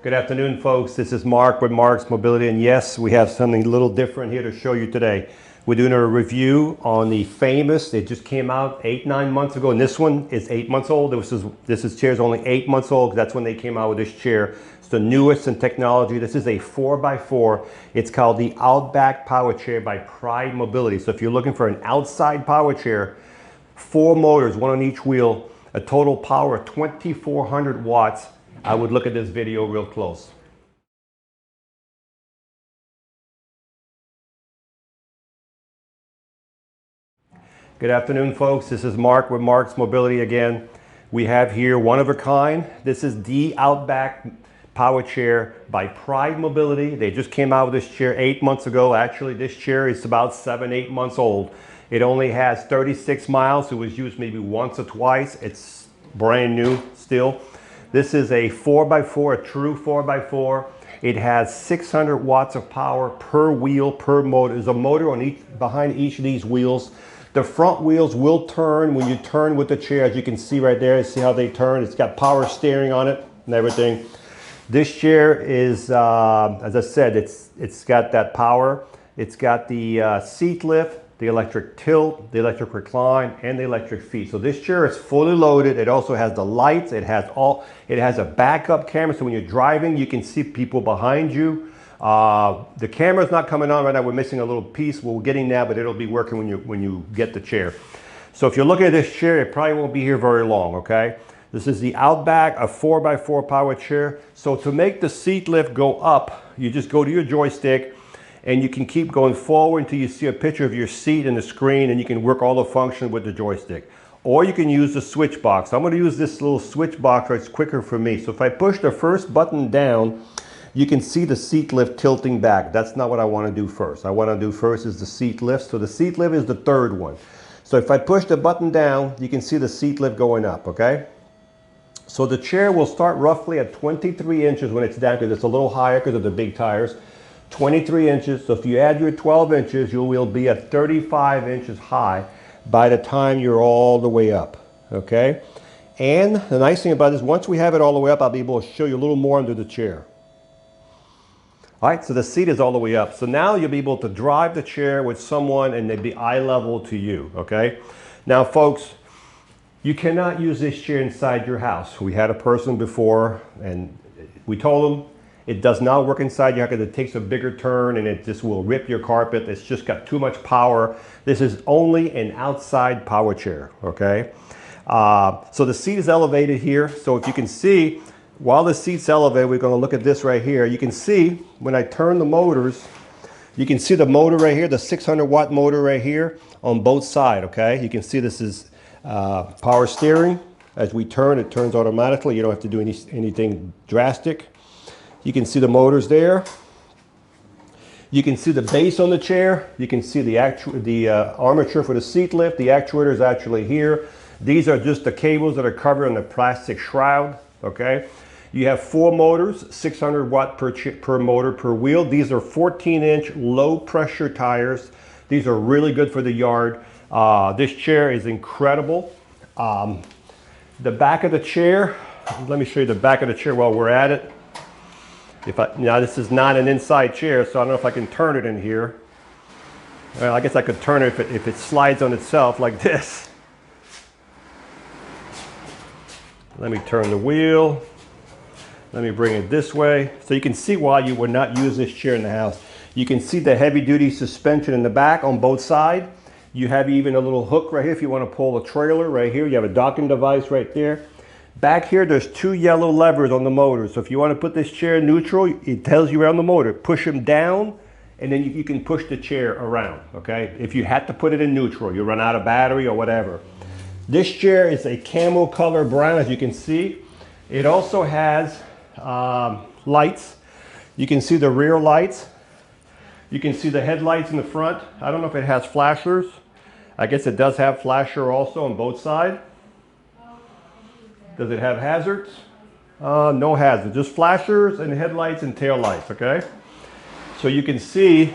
Good afternoon, folks. This is Mark with Mark's Mobility, and yes, we have something a little different here to show you today. We're doing a review on the famous, it just came out 8-9 months ago, and this one is 8 months old. This chair is only 8 months old. That's when they came out with this chair. It's the newest in technology. This is a 4x4. It's called the Outback Powerchair by Pride Mobility. So if you're looking for an outside power chair, 4 motors, one on each wheel, a total power of 2,400 watts, I would look at this video real close. Good afternoon, folks. This is Mark with Mark's Mobility again. We have here one of a kind. This is the Outback Power Chair by Pride Mobility. They just came out with this chair 8 months ago. Actually, this chair is about 7-8 months old. It only has 36 miles. It was used maybe once or twice. It's brand new still. This is a 4x4, a true 4x4. It has 600 watts of power per wheel, per motor. There's a motor on behind each of these wheels. The front wheels will turn when you turn with the chair, as you can see right there. See how they turn? It's got power steering on it and everything. This chair is, as I said, it's got that power. It's got the seat lift, the electric tilt, the electric recline, and the electric feet. So this chair is fully loaded. It also has the lights. It has a backup camera, so when you're driving, you can see people behind you. The camera's not coming on right now. We're missing a little piece. We're getting that, but it'll be working when you get the chair. So if you're looking at this chair, it probably won't be here very long, okay? This is the Outback, a 4x4 power chair. So to make the seat lift go up, you just go to your joystick, and you can keep going forward until you see a picture of your seat in the screen, and you can work all the functions with the joystick. Or you can use the switch box. I'm gonna use this little switch box where it's quicker for me. So if I push the first button down, you can see the seat lift tilting back. That's not what I wanna do first. What I wanna do first is the seat lift. So the seat lift is the third one. So if I push the button down, you can see the seat lift going up, okay? So the chair will start roughly at 23 inches when it's down, because it's a little higher because of the big tires. 23 inches, so if you add your 12 inches, you will be at 35 inches high by the time you're all the way up, okay? And the nice thing about this, once we have it all the way up, I'll be able to show you a little more under the chair. All right, so the seat is all the way up. So now you'll be able to drive the chair with someone and they'd be eye level to you, okay? Now, folks, you cannot use this chair inside your house. We had a person before and we told them, it does not work inside your house because it takes a bigger turn and it just will rip your carpet. It's just got too much power. This is only an outside power chair, okay? So the seat is elevated here. So if you can see, while the seat's elevated, we're gonna look at this right here. You can see when I turn the motors, you can see the motor right here, the 600 watt motor right here on both sides, okay? You can see this is power steering. As we turn, it turns automatically. You don't have to do anything drastic. You can see the motors there. You can see the base on the chair. You can see the armature for the seat lift. The actuator is actually here. These are just the cables that are covered in the plastic shroud, okay? You have 4 motors, 600 watt per motor per wheel. These are 14-inch low pressure tires. These are really good for the yard. This chair is incredible. The back of the chair, let me show you the back of the chair while we're at it. Now this is not an inside chair, so I don't know if I can turn it in here. Well, I guess I could turn it if it slides on itself like this. Let me turn the wheel. Let me bring it this way. So you can see why you would not use this chair in the house. You can see the heavy duty suspension in the back on both sides. You have even a little hook right here if you want to pull a trailer right here. You have a docking device right there. Back here, there's 2 yellow levers on the motor. So if you want to put this chair in neutral, it tells you around the motor. Push them down, and then you can push the chair around, okay? If you had to put it in neutral, you run out of battery or whatever. This chair is a camel color brown, as you can see. It also has lights. You can see the rear lights. You can see the headlights in the front. I don't know if it has flashers. I guess it does have flasher also on both sides. Does it have hazards? No hazards, just flashers and headlights and tail lights, okay? So you can see,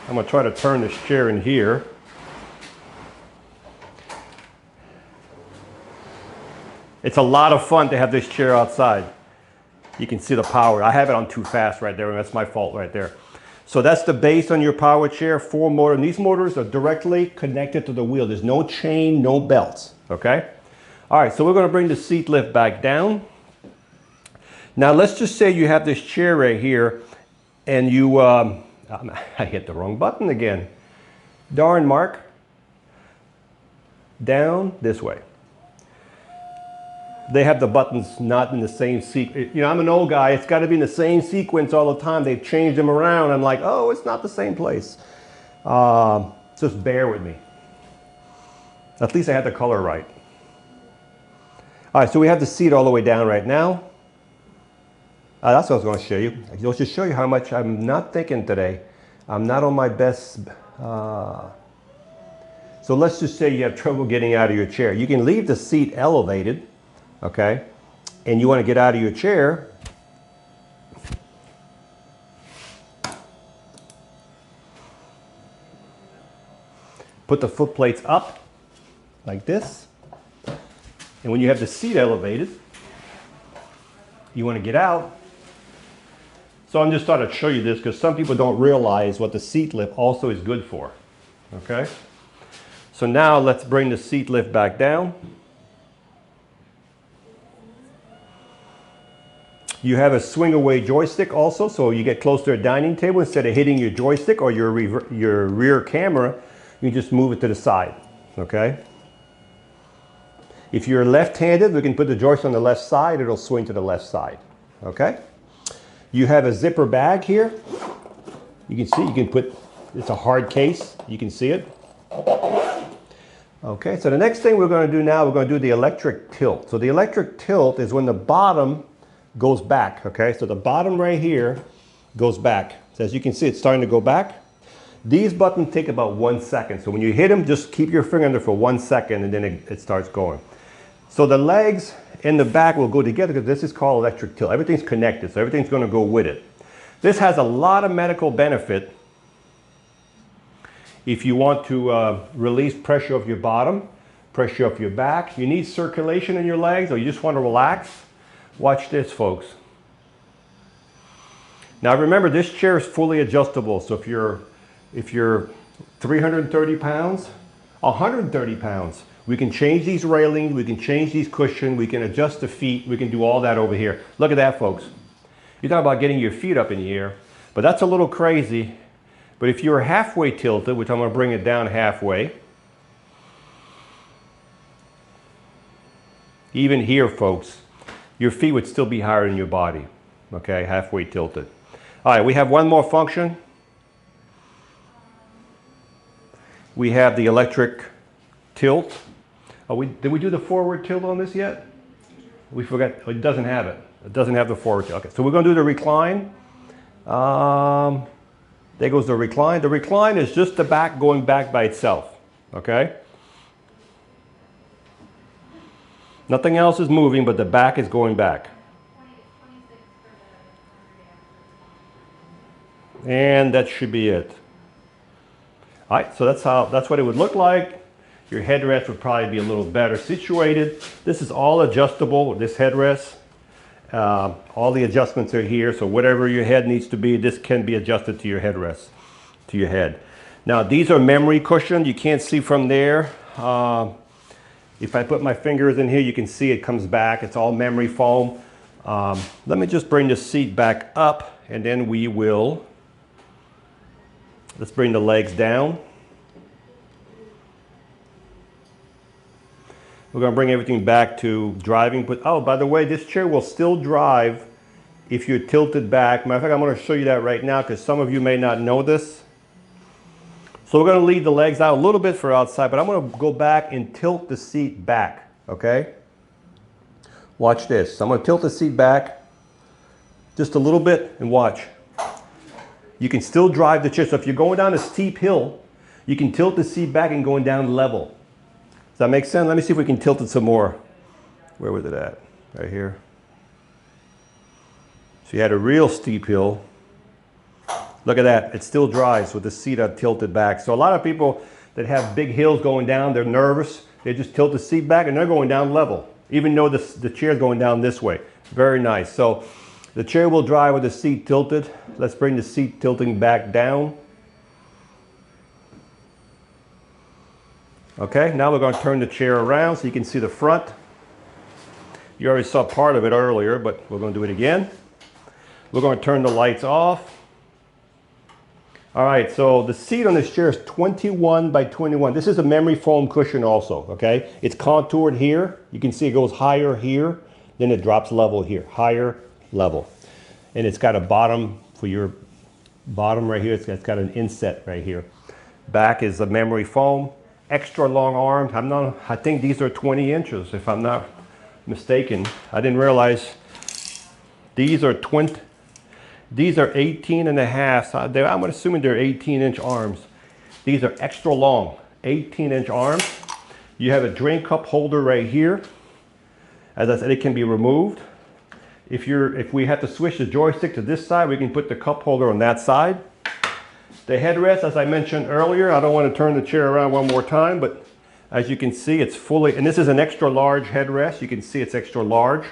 I'm gonna try to turn this chair in here. It's a lot of fun to have this chair outside. You can see the power. I have it on too fast right there, and that's my fault right there. So that's the base on your Powerchair, 4 motor. And these motors are directly connected to the wheel. There's no chain, no belts, okay? All right, so we're gonna bring the seat lift back down. Now let's just say you have this chair right here and you, I hit the wrong button again. Darn, Mark. Down this way. They have the buttons not in the same sequence. You know, I'm an old guy. It's got to be in the same sequence all the time. They've changed them around. I'm like, oh, it's not the same place. Just bear with me. At least I had the color right. All right, so we have the seat all the way down right now. That's what I was going to show you. I'll just show you how much I'm not thinking today. I'm not on my best. So let's just say you have trouble getting out of your chair. You can leave the seat elevated. Okay, and you want to get out of your chair, put the foot plates up like this, and when you have the seat elevated, you want to get out. So I'm just thought I'd show you this because some people don't realize what the seat lift also is good for. Okay, so now let's bring the seat lift back down. You have a swing away joystick also, so you get close to a dining table. Instead of hitting your joystick or your rear camera, you just move it to the side, okay? If you're left-handed, we can put the joystick on the left side, it'll swing to the left side, okay? You have a zipper bag here. You can see, you can put, it's a hard case, you can see it. Okay, so the next thing we're gonna do now, we're gonna do the electric tilt. So the electric tilt is when the bottom goes back, okay? So the bottom right here goes back. So as you can see, it's starting to go back. These buttons take about 1 second. So when you hit them, just keep your finger under for 1 second and then it starts going. So the legs and the back will go together because this is called electric tilt. Everything's connected, so everything's gonna go with it. This has a lot of medical benefit if you want to release pressure off your bottom, pressure off your back. You need circulation in your legs or you just want to relax. Watch this, folks. Now remember, this chair is fully adjustable. So if you're 330 pounds, 130 pounds, we can change these railings, we can change these cushions, we can adjust the feet, we can do all that over here. Look at that, folks. You're talking about getting your feet up in the air, but that's a little crazy. But if you're halfway tilted, which I'm going to bring it down halfway, even here, folks, your feet would still be higher than your body, okay, halfway tilted. All right, we have one more function. We have the electric tilt. Did we do the forward tilt on this yet? We forgot, it doesn't have it. It doesn't have the forward tilt. Okay, so we're gonna do the recline. There goes the recline. The recline is just the back going back by itself, okay? Nothing else is moving, but the back is going back. And that should be it. All right, so that's what it would look like. Your headrest would probably be a little better situated. This is all adjustable, this headrest. All the adjustments are here, so whatever your head needs to be, this can be adjusted to your headrest, to your head. Now, these are memory cushions. You can't see from there. If I put my fingers in here, you can see it comes back. It's all memory foam. Let me just bring the seat back up, and then we will, let's bring the legs down. We're going to bring everything back to driving. But oh, by the way, this chair will still drive if you're tilted back. Matter of fact, I'm going to show you that right now because some of you may not know this. So we're going to leave the legs out a little bit for outside, but I'm going to go back and tilt the seat back, okay? Watch this. So I'm going to tilt the seat back just a little bit and watch. You can still drive the chair. So if you're going down a steep hill, you can tilt the seat back and going down level. Does that make sense? Let me see if we can tilt it some more. Where was it at? Right here. So you had a real steep hill. Look at that. It still drives with the seat up tilted back. So a lot of people that have big hills going down, they're nervous. They just tilt the seat back and they're going down level, even though the chair's going down this way. Very nice. So The chair will drive with the seat tilted. Let's bring the seat tilting back down. Okay, now we're going to turn the chair around so you can see the front. You already saw part of it earlier, but we're going to do it again. We're going to turn the lights off. All right, so the seat on this chair is 21 by 21. This is a memory foam cushion also, okay? It's contoured here. You can see it goes higher here, then it drops level here, higher level. And it's got a bottom for your bottom right here. It's got an inset right here. Back is a memory foam, extra long arms. I think these are 20 inches if I'm not mistaken. I didn't realize these are 20. These are 18 and a half. So I'm assuming they're 18-inch arms. These are extra long, 18-inch arms. You have a drink cup holder right here. As I said, it can be removed. If we have to switch the joystick to this side, we can put the cup holder on that side. The headrest, as I mentioned earlier, I don't want to turn the chair around one more time, but as you can see, it's fully, and this is an extra large headrest. You can see it's extra large.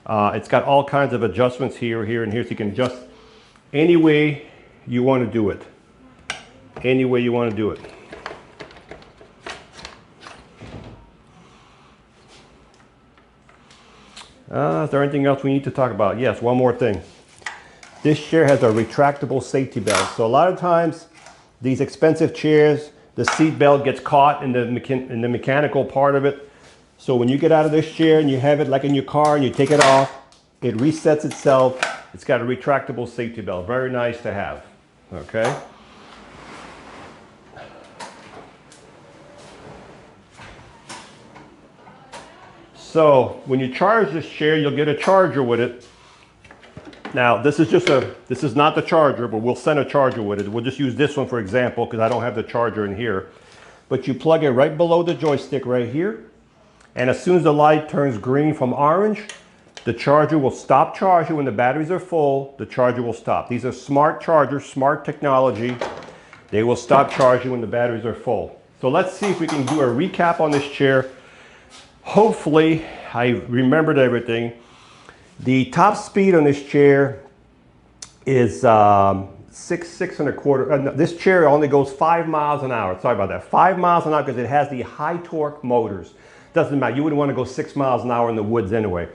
It's got all kinds of adjustments here, here, and here, so you can adjust any way you want to do it. Any way you want to do it. Is there anything else we need to talk about? Yes, one more thing. This chair has a retractable safety belt. So a lot of times, these expensive chairs, the seat belt gets caught in the mechanical part of it. So when you get out of this chair and you have it like in your car and you take it off, it resets itself. It's got a retractable safety belt. Very nice to have. Okay. So when you charge this chair, you'll get a charger with it. Now this is not the charger, but we'll send a charger with it. We'll just use this one for example because I don't have the charger in here. But you plug it right below the joystick right here. And as soon as the light turns green from orange, the charger will stop charging. When the batteries are full, the charger will stop. These are smart chargers, smart technology. They will stop charging when the batteries are full. So let's see if we can do a recap on this chair. Hopefully, I remembered everything. The top speed on this chair is 6.25. This chair only goes 5 miles an hour. Sorry about that. 5 miles an hour because it has the high torque motors. Doesn't matter. You wouldn't want to go 6 miles an hour in the woods anyway.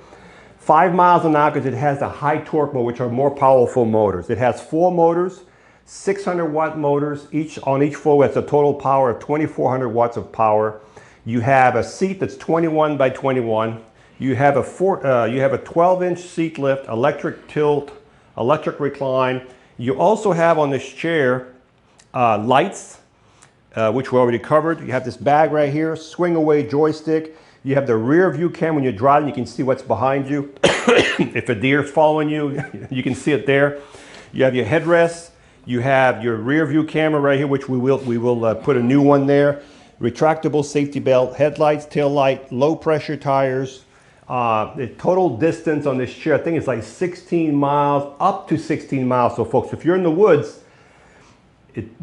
5 miles an hour because it has the high torque motor, which are more powerful motors. It has 4 motors, 600 watt motors, each on each floor. That's a total power of 2,400 watts of power. You have a seat that's 21 by 21. You have a 12-inch seat lift, electric tilt, electric recline. You also have on this chair lights, which we already covered. You have this bag right here, swing away joystick. You have the rear view camera. When you're driving, you can see what's behind you. If a deer's following you, you can see it there. You have your headrest. You have your rear view camera right here, which we will put a new one there. Retractable safety belt, headlights, tail light, low pressure tires. The total distance on this chair, I think it's like 16 miles, up to 16 miles. So folks, if you're in the woods,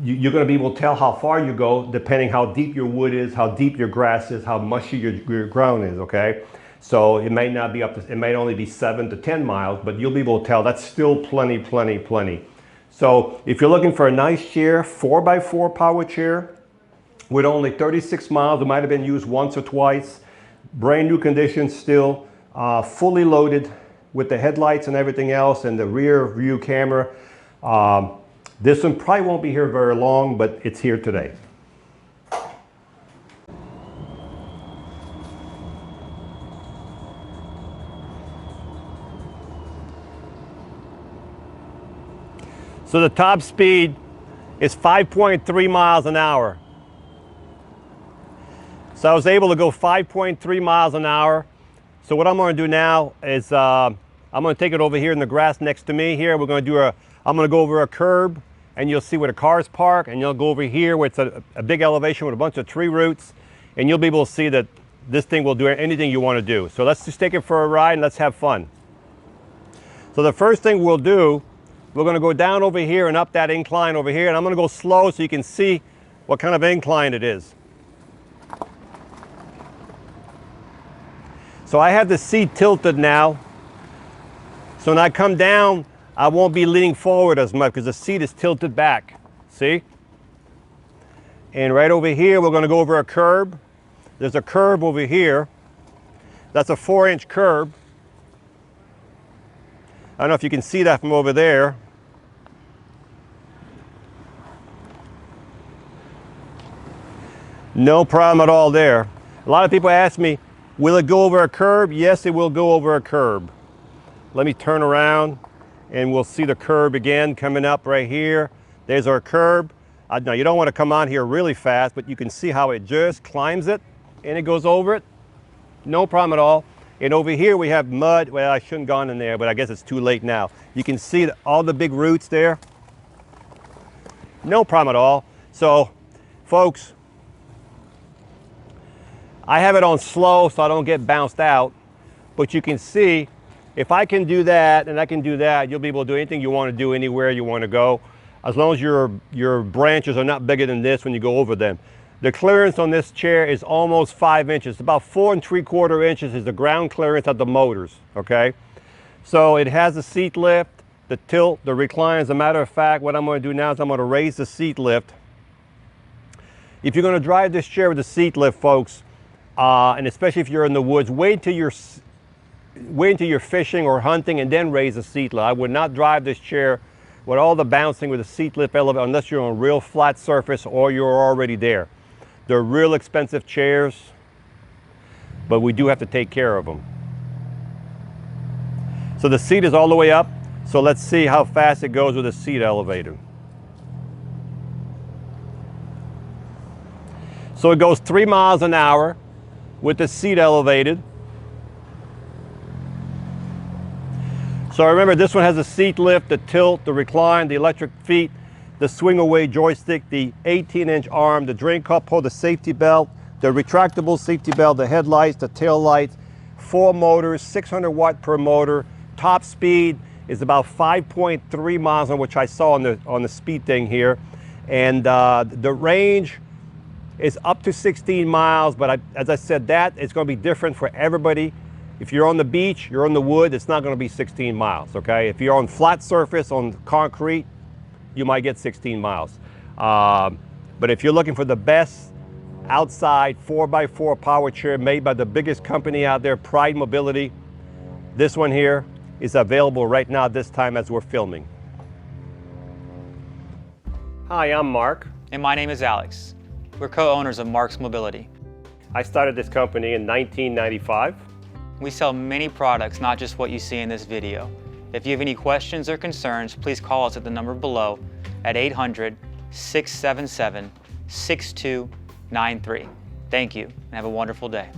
you're going to be able to tell how far you go depending how deep your wood is, how deep your grass is, how mushy your ground is, okay? So it might not be it might only be 7 to 10 miles, but you'll be able to tell that's still plenty, plenty, plenty. So if you're looking for a nice chair, 4x4 power chair with only 36 miles, it might have been used once or twice, brand new condition still, fully loaded with the headlights and everything else and the rear view camera. This one probably won't be here very long, but it's here today. So the top speed is 5.3 miles an hour. So I was able to go 5.3 miles an hour. So what I'm going to do now is I'm going to take it over here in the grass next to me here. I'm going to go over a curb and you'll see where the cars park, and you'll go over here where it's a big elevation with a bunch of tree roots, and you'll be able to see that this thing will do anything you want to do. So let's just take it for a ride and let's have fun. So the first thing we'll do, we're going to go down over here and up that incline over here, and I'm going to go slow so you can see what kind of incline it is. So I have the seat tilted now So when I come down, I won't be leaning forward as much because the seat is tilted back. See? And right over here, we're going to go over a curb. There's a curb over here. That's a 4-inch curb. I don't know if you can see that from over there. No problem at all there. A lot of people ask me, will it go over a curb? Yes, it will go over a curb. Let me turn around and we'll see the curb again coming up right here. There's our curb. Now you don't want to come on here really fast, but you can see how it just climbs it and it goes over it. No problem at all. And over here we have mud. Well, I shouldn't have gone in there, but I guess it's too late now. You can see all the big roots there. No problem at all. So, folks, I have it on slow so I don't get bounced out, but you can see if I can do that and I can do that, you'll be able to do anything you want to do anywhere you want to go, as long as your branches are not bigger than this when you go over them. The clearance on this chair is almost 5 inches. About 4 3/4 inches is the ground clearance of the motors, okay? So it has a seat lift, the tilt, the recline. As a matter of fact, what I'm going to do now is I'm going to raise the seat lift. If you're going to drive this chair with a seat lift, folks, and especially if you're in the woods, wait until you're fishing or hunting and then raise the seat lift. I would not drive this chair with all the bouncing with a seat lift elevator unless you're on a real flat surface or you're already there. They're real expensive chairs, but we do have to take care of them. So the seat is all the way up. So let's see how fast it goes with a seat elevator. So it goes 3 miles an hour with the seat elevated. So remember, this one has a seat lift, the tilt, the recline, the electric feet, the swing away joystick, the 18-inch arm, the drain cup holder, the safety belt, the retractable safety belt, the headlights, the tail lights, 4 motors, 600 watt per motor. Top speed is about 5.3 miles, on which I saw on the speed thing here. And the range is up to 16 miles, but as I said, that is going to be different for everybody. If you're on the beach, you're in the wood, it's not going to be 16 miles, okay? If you're on flat surface, on concrete, you might get 16 miles. But if you're looking for the best outside 4x4 power chair made by the biggest company out there, Pride Mobility, this one here is available right now this time as we're filming. Hi, I'm Mark. And my name is Alex. We're co-owners of Marc's Mobility. I started this company in 1995. We sell many products, not just what you see in this video. If you have any questions or concerns, please call us at the number below at 800-677-6293. Thank you, and have a wonderful day.